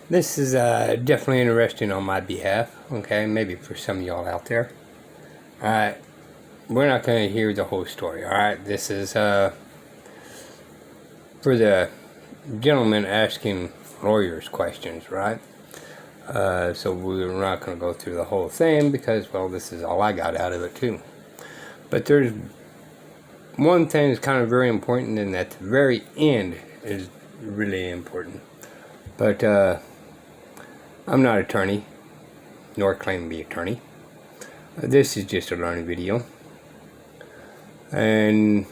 This is definitely interesting on my behalf, okay? Maybe for some of y'all out there. Alright, we're not going to hear the whole story, alright? This is for the gentleman asking lawyers questions, right? So we're not going to go through the whole thing because, well, this is all I got out of it too. But there's one thing that's kind of very important, and at the very end is really important. But I'm not an attorney, nor claim to be an attorney. This is just a learning video. And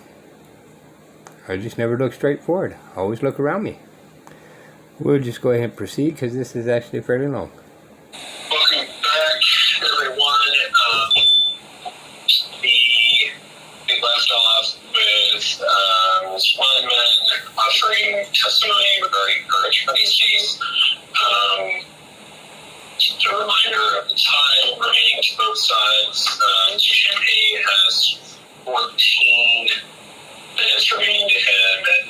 I just never look straight forward. I always look around me. We'll just go ahead and proceed because this is actually fairly long. Welcome back, everyone. We left off with Ms. Wyman offering testimony regarding her attorney's fees. A reminder of the time remaining to both sides. Champagne has 14 minutes remaining to him, and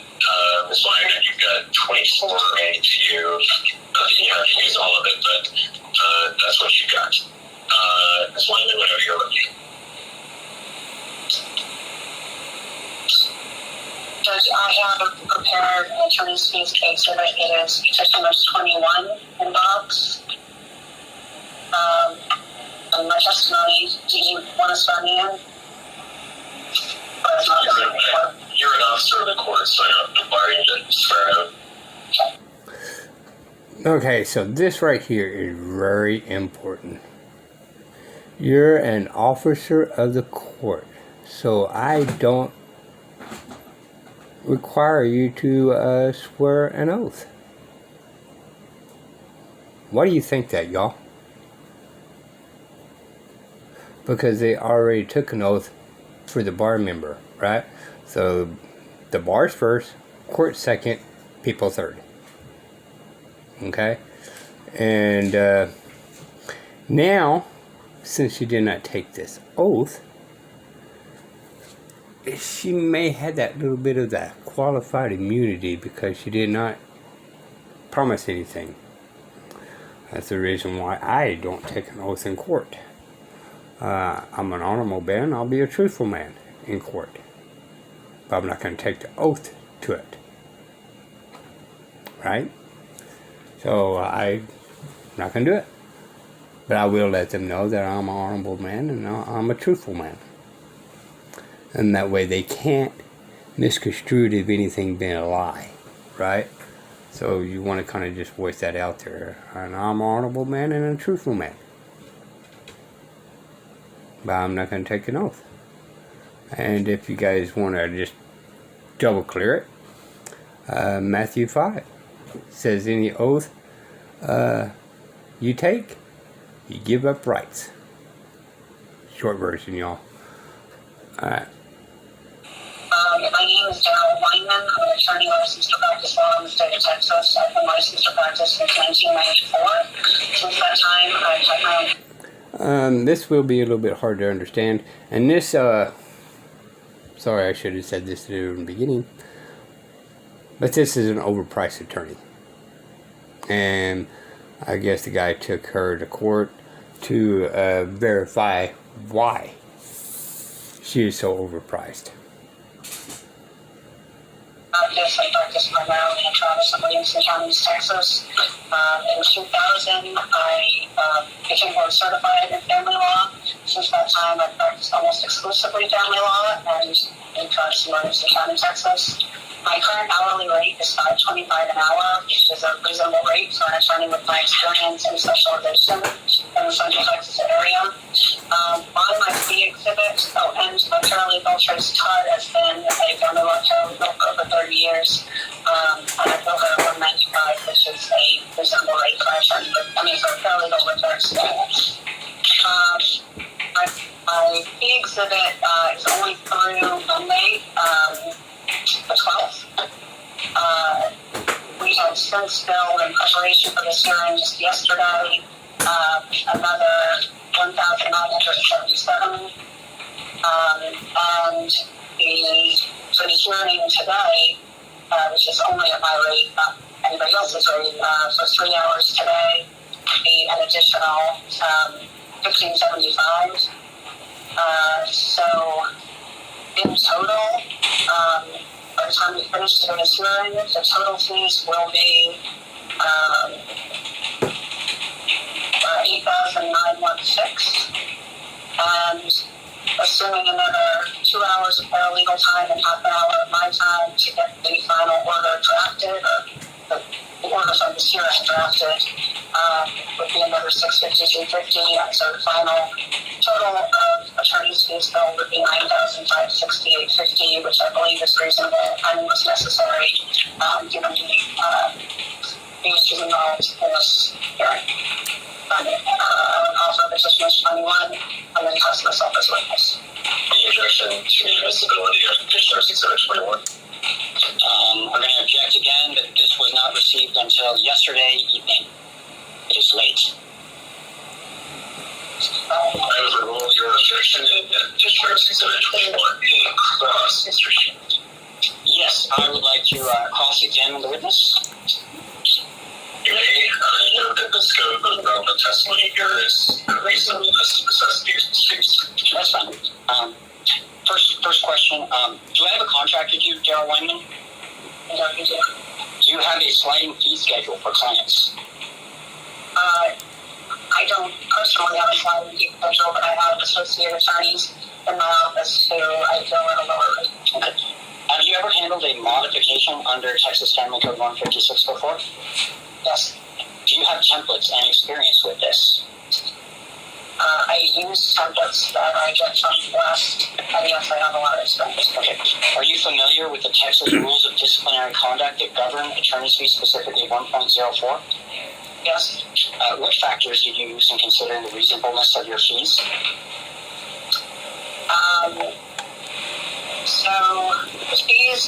Ms. Wyman, you've got 24 remaining to you. Not that you have to use all of it, but that's what you got. Ms. Wyman, whenever you're ready. Judge, I have prepared an attorney's fees case so that it is petitioners 21 in box. And my testimony, do you want to swear me in? You're an officer of the court, so I don't require you to swear out. Okay, so this right here is very important. You're an officer of the court, so I don't require you to swear an oath. Why do you think that, y'all? Because they already took an oath for the bar member, right? So the bar's first, court second, people third. Okay? And now, since she did not take this oath, she may have that little bit of that qualified immunity because she did not promise anything. That's the reason why I don't take an oath in court. I'm an honorable man. I'll be a truthful man in court. But I'm not going to take the oath to it. Right? So I'm not going to do it. But I will let them know that I'm an honorable man and I'm a truthful man. And that way they can't misconstrue it as anything being a lie. Right? So you want to kind of just voice that out there. And I'm an honorable man and a truthful man. But I'm not going to take an oath. And if you guys want to just double clear it, Matthew 5 says any oath you take, you give up rights. Short version, y'all. Alright. My name is Daryl Weinman. I'm an attorney licensed to practice law in the state of Texas. I've been licensed to practice since 1994. Since that time, I've had my own. This will be a little bit hard to understand. And this, sorry, I should have said this in the beginning. But this is an overpriced attorney. And I guess the guy took her to court to verify why she is so overpriced. I practiced primarily in Travis and Williamson counties, Texas. In 2000, I became board certified in family law. Since that time, I've practiced almost exclusively family law and in Travis and Williamson County, Texas. My current hourly rate is $5.25 an hour, which is a reasonable rate for an attorney with my experience and specialization in the Central Texas area. On my fee exhibit, and my paralegal Trace Todd has been a family law paralegal for over 30 years. And I bill her $195, which is a reasonable rate for an attorney for a paralegal with her experience. My fee exhibit is only through Monday, the 12th. We had since billed in preparation for this hearing just yesterday another $1,977. And for the hearing today, which is only at my rate, anybody else's rate. For 3 hours today, be an additional $15.75. So in total, by the time we finish today's hearing, the total fees will be $8,916, and assuming another 2 hours of paralegal time and half an hour of my time to get the final order drafted, or the order from this hearing drafted, would be another $650, $250, and so the final total of attorney's fees bill would be $9,568.50, which I believe is reasonable and was necessary, given the issues involved in this hearing. I would offer petitioners 21 and then cast myself as witness. Any objection to the admissibility of petitioner's exhibit 21? I'm going to object again that this was not received until yesterday evening. It is late. I overrule your objection and petitioner's exhibit 21 being cross, Mr. Shield. Yes, I would like to cross-examine the witness. You may note that the scope of the relevant testimony here is reasonableness to necessity of speech. That's fine. First question. Do I have a contract with you, Daryl Weinman? No, you do. Do you have a sliding fee schedule for clients? I don't personally have a sliding fee schedule, but I have associate attorneys in my office who I feel at a lower rate. Okay. Have you ever handled a modification under Texas Family Code 156 before? Yes. Do you have templates and experience with this? I use templates that I get from West, and yes, I have a lot of experience. Okay. Are you familiar with the Texas Rules of Disciplinary Conduct that govern attorney's fees, specifically 1.04? Yes. What factors did you use in considering the reasonableness of your fees? So the fees,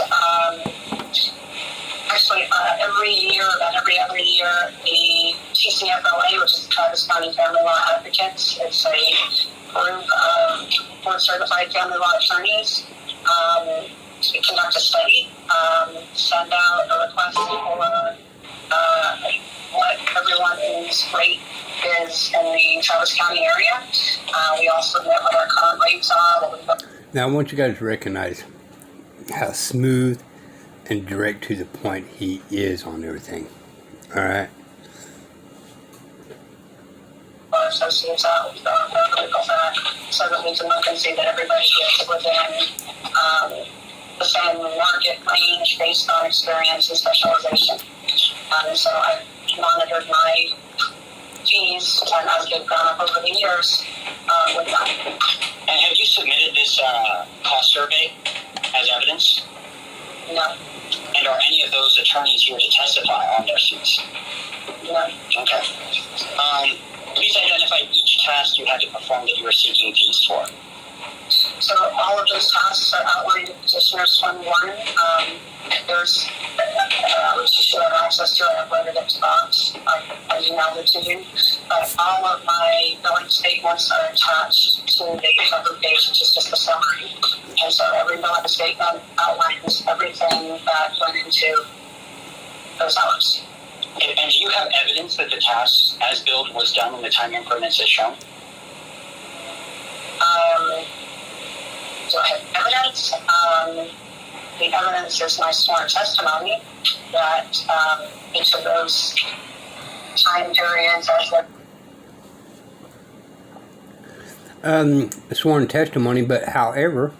actually, every year, about every other year, the TCFLA, which is the Travis County Family Law Advocates, it's a group of board-certified family law attorneys, to conduct a study, send out a request for what everyone's rate is in the Travis County area. We also know what our current rates are. Now, I want you guys to recognize how smooth and direct to the point he is on everything. All right. Our associates out with the legal fact, so that we can look and see that everybody is within the same market range based on experience and specialization. So I've monitored my fees, and as they've gone up over the years, with that. And have you submitted this cost survey as evidence? No. And are any of those attorneys here to testify on their fees? No. Okay. Please identify each task you had to perform that you were seeking fees for. So all of those tasks are outlined in Petitioners 21. There's which you have access to. I uploaded it to Box. I emailed it to you. But all of my billing statements are attached to the cover page, which is just a summary. And so every billing statement outlines everything that went into those hours. Okay, and do you have evidence that the task as billed was done in the time increments as shown? Do I have evidence? The evidence is my sworn testimony that each of those time periods as A sworn testimony, but however,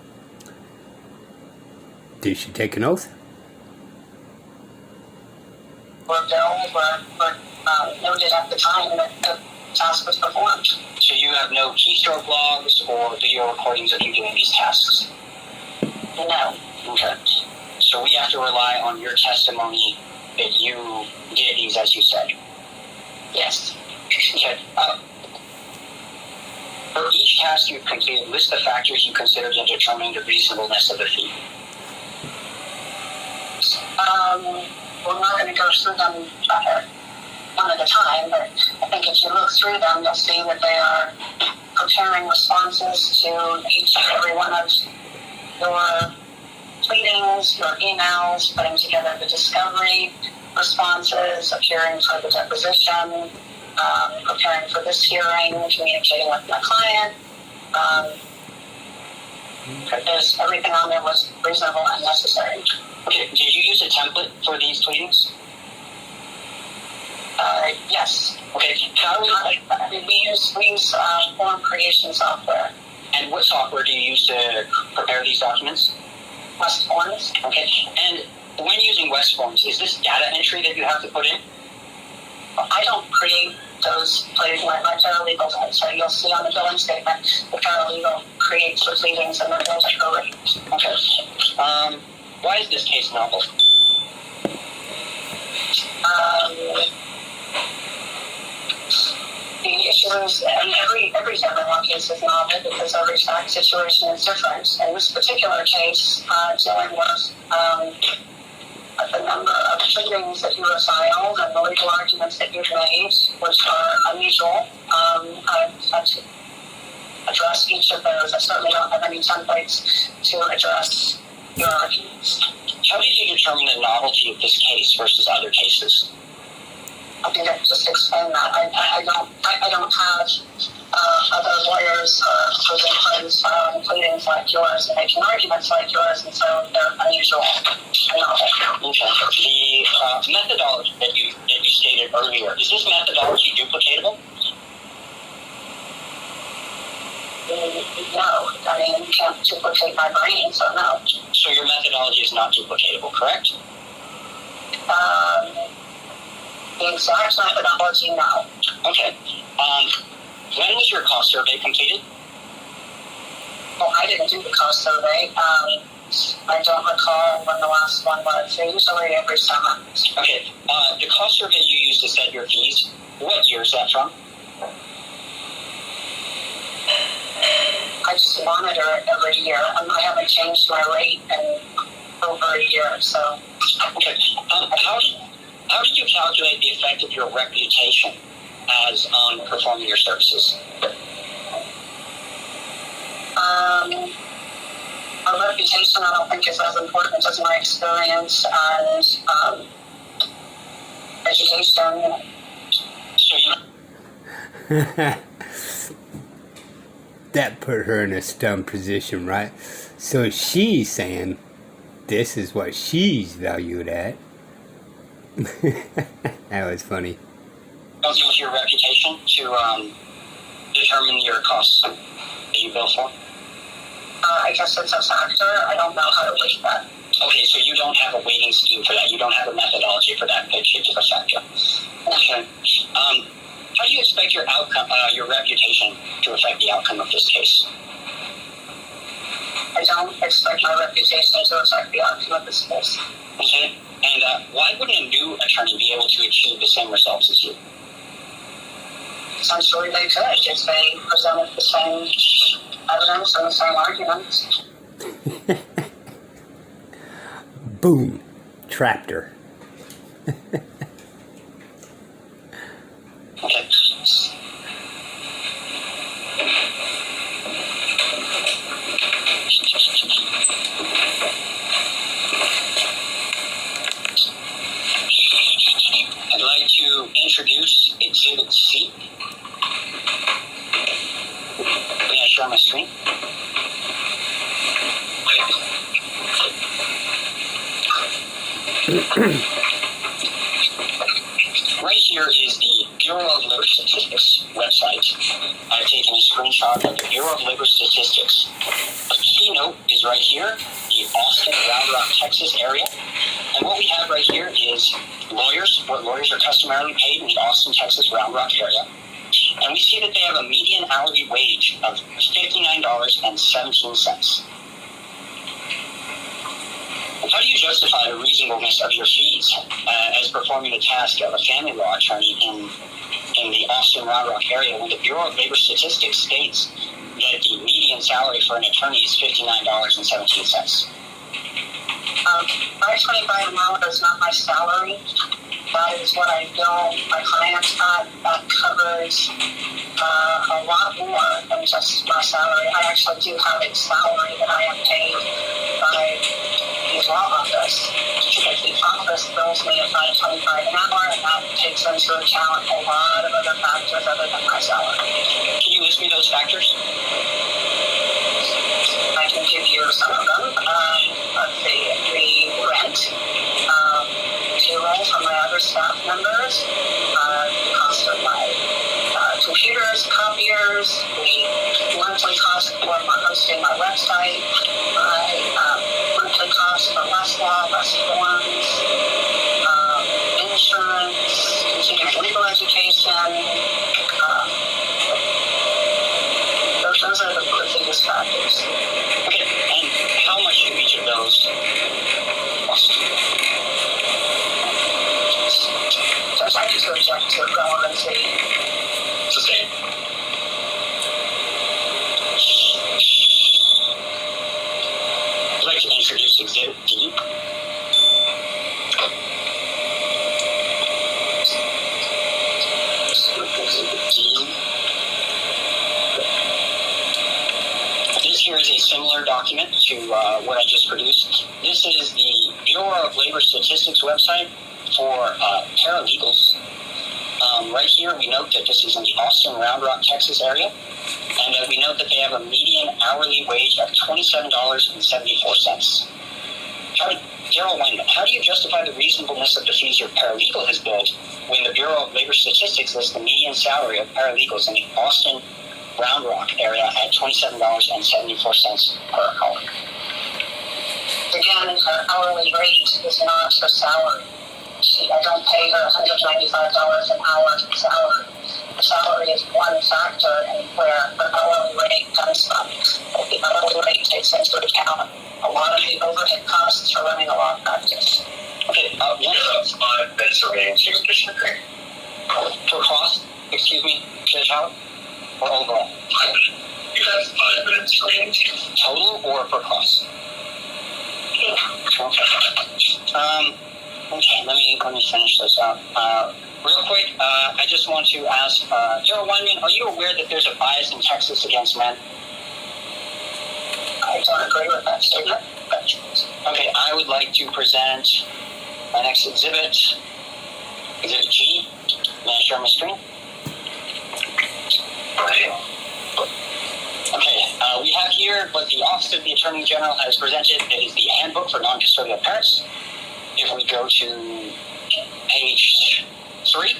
did she take an oath? were billed were noted at the time that the task was performed. So you have no keystroke logs or video recordings of you doing these tasks? No. Okay. So we have to rely on your testimony that you did these as you said? Yes. Okay. For each task you've completed, list the factors you considered in determining the reasonableness of the fee. We're not going to go through them one at a time, but I think if you look through them, you'll see that they are preparing responses to each and every one of your pleadings, your emails, putting together the discovery, responses, appearing for the deposition, preparing for this hearing, communicating with my client. There's everything on there was reasonable and necessary. Okay, did you use a template for these pleadings? Yes. Okay, We use form creation software. and what software do you use to prepare these documents? West Forms. Okay, and when using West Forms, is this data entry that you have to put in? I don't create those pleadings. My paralegal does. So you'll see on the billing statement, the paralegal creates the pleadings and then those are correct. Okay. Why is this case novel? The issues, and every general case is novel because every fact situation is different. In this particular case, dealing with the number of pleadings that you have filed and the legal arguments that you've made, which are unusual, I've had to address each of those. I certainly don't have any templates to address your arguments. How did you determine the novelty of this case versus other cases? I think I just explained that. I don't have other lawyers or their friends filing pleadings like yours and making arguments like yours, and so they're unusual and novel. Okay. The methodology that you stated earlier, is this methodology duplicatable? No, I mean, you can't duplicate my brain, so no. So your methodology is not duplicatable, correct? The exact methodology, no. Okay. When was your cost survey completed? Well, I didn't do the cost survey. I don't recall when the last one was. They're usually every summer. Okay. The cost survey you used to set your fees, what year is that from? I just monitor it every year. I haven't changed my rate in over a year, so. Okay. How did you calculate the effect of your reputation as on performing your services? My reputation, I don't think, is as important as my experience and education. So you That put her in a dumb position, right? So she's saying this is what she's valued at. That was funny. don't use your reputation to determine your costs that you bill for? I guess it's a factor. I don't know how to weight that. Okay, so you don't have a weighting scheme for that. You don't have a methodology for that particular factor. Okay. How do you expect your outcome, your reputation, to affect the outcome of this case? I don't expect my reputation to affect the outcome of this case. Okay. And why wouldn't a new attorney be able to achieve the same results as you? Essentially, they could if they presented the same evidence and the same arguments. Boom. Trapped her. Okay. I'd like to introduce Exhibit C. May I share my screen? Right here is the Bureau of Labor Statistics website. I've taken a screenshot of the Bureau of Labor Statistics. A keynote is right here, the Austin, Round Rock, Texas area. And what we have right here is lawyers, what lawyers are customarily paid in the Austin, Texas, Round Rock area. And we see that they have a median hourly wage of $59.17. How do you justify the reasonableness of your fees as performing the task of a family law attorney in the Austin, Round Rock area when the Bureau of Labor Statistics states that the median salary for an attorney is $59.17? $5.25 an hour is not my salary. That is what I bill my clients at. That covers a lot more than just my salary. I actually do have a salary that I am paid by the law office. The office just bills me at $5.25 an hour, and that takes into account a lot of other factors other than my salary. Can you list me those factors? I can give you some of them. Let's see, the rent, payroll for my other staff members, the cost of my computers, copiers, the monthly cost for hosting my website, my monthly cost for less law, less forms, insurance, continuing legal education. Those are the biggest factors. Okay, and how much do each of those cost? So I just object to relevancy. It's the same. I'd like to introduce Exhibit D. Exhibit D. This here is a similar document to what I just produced. This is the Bureau of Labor Statistics website for paralegals. Right here, we note that this is in the Austin, Round Rock, Texas area, and we note that they have a median hourly wage of $27.74. Daryl Weinman, how do you justify the reasonableness of the fees your paralegal has billed when the Bureau of Labor Statistics lists the median salary of paralegals in the Austin, Round Rock area at $27.74 per hour? Again, her hourly rate is not her salary. I don't pay her $195 an hour for salary. The salary is one factor in where her hourly rate comes from. The hourly rate takes into account a lot of the overhead costs for running a law practice. Okay, You have 5 minutes remaining to petition hearing. for cost, excuse me, Judge Howard, or overall? 5 minutes. You have 5 minutes remaining to Total or for cost? Okay, let me finish this out. Real quick, I just want to ask, Daryl Weinman, are you aware that there's a bias in Texas against men? I don't agree with that statement. Okay, I would like to present my next exhibit, Exhibit G. May I share my screen? Okay, we have here what the Office of the Attorney General has presented. It is the Handbook for Non-Custodial Parents. If we go to page 3,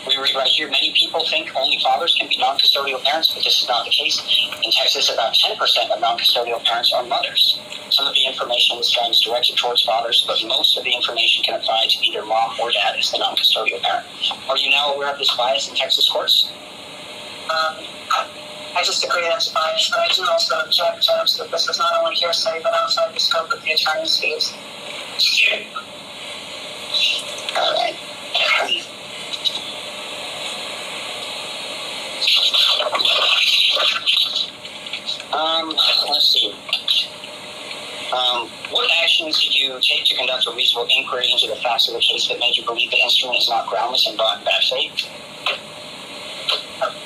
we read right here, many people think only fathers can be non-custodial parents, but this is not the case. In Texas, about 10% of non-custodial parents are mothers. Some of the information in this guide is directed towards fathers, but most of the information can apply to either mom or dad as the non-custodial parent. Are you now aware of this bias in Texas courts? I disagree that's biased, but I do also object, Judge, that this is not only hearsay, but outside the scope of the attorney's fees. All right. Let's see. What actions did you take to conduct a reasonable inquiry into the facts of the case that made you believe the instrument is not groundless and brought in bad faith?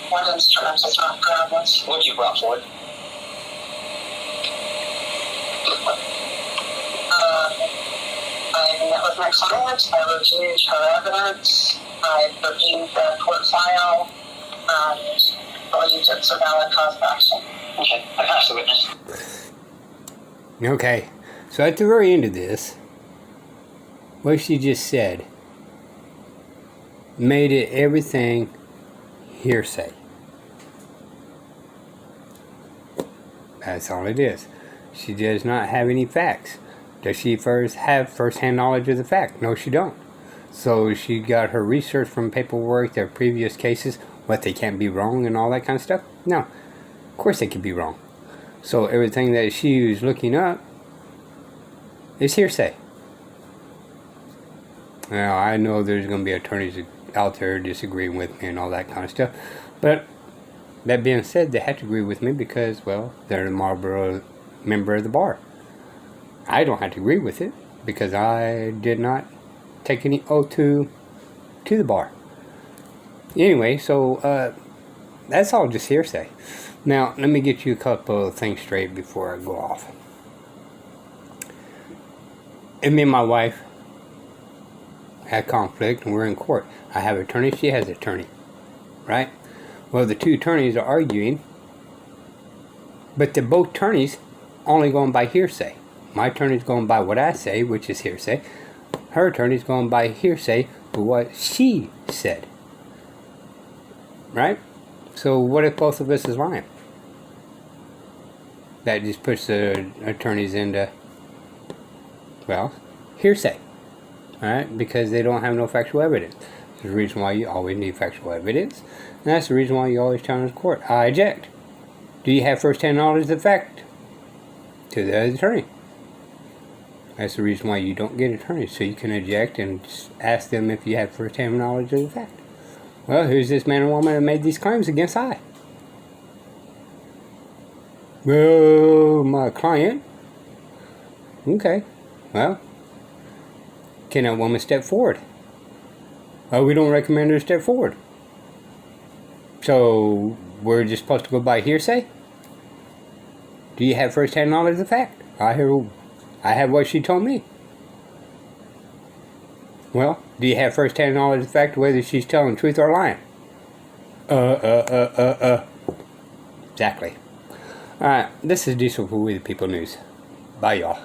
What instruments is not groundless? What you brought forward? I met with my client, I reviewed her evidence, I reviewed the court file, and believed it's a valid cause of action. Okay, I pass the witness. Okay, so at the very end of this, what she just said made it everything hearsay. That's all it is. She does not have any facts. Does she have first-hand knowledge of the fact? No, she don't. So she got her research from paperwork, their previous cases, what they can't be wrong and all that kind of stuff? No, of course they could be wrong. So everything that she was looking up is hearsay. Now, I know there's going to be attorneys out there disagreeing with me and all that kind of stuff. But that being said, they have to agree with me because, well, they're a Marlboro member of the bar. I don't have to agree with it because I did not take any oath to the bar. Anyway, so that's all just hearsay. Now, let me get you a couple of things straight before I go off. And me and my wife, had conflict and we're in court. I have an attorney, she has an attorney, right? Well, the two attorneys are arguing, but they're both attorneys only going by hearsay. My attorney's going by what I say, which is hearsay. Her attorney's going by hearsay, but what she said. Right? So what if both of us is lying? That just puts the attorneys into, well, hearsay. Alright? Because they don't have no factual evidence. That's the reason why you always need factual evidence. And that's the reason why you always challenge the court. I object. Do you have first-hand knowledge of the fact? To the attorney. That's the reason why you don't get attorneys, so you can object and ask them if you have first-hand knowledge of the fact. Well, who's this man or woman that made these claims against I? Well, my client. Okay. Well, can that woman step forward? Well, we don't recommend her to step forward. So, we're just supposed to go by hearsay? Do you have first-hand knowledge of the fact? I have what she told me. Well, do you have first-hand knowledge of the fact whether she's telling the truth or lying? Exactly. Alright, this is Diesel for We the People News. Bye, y'all.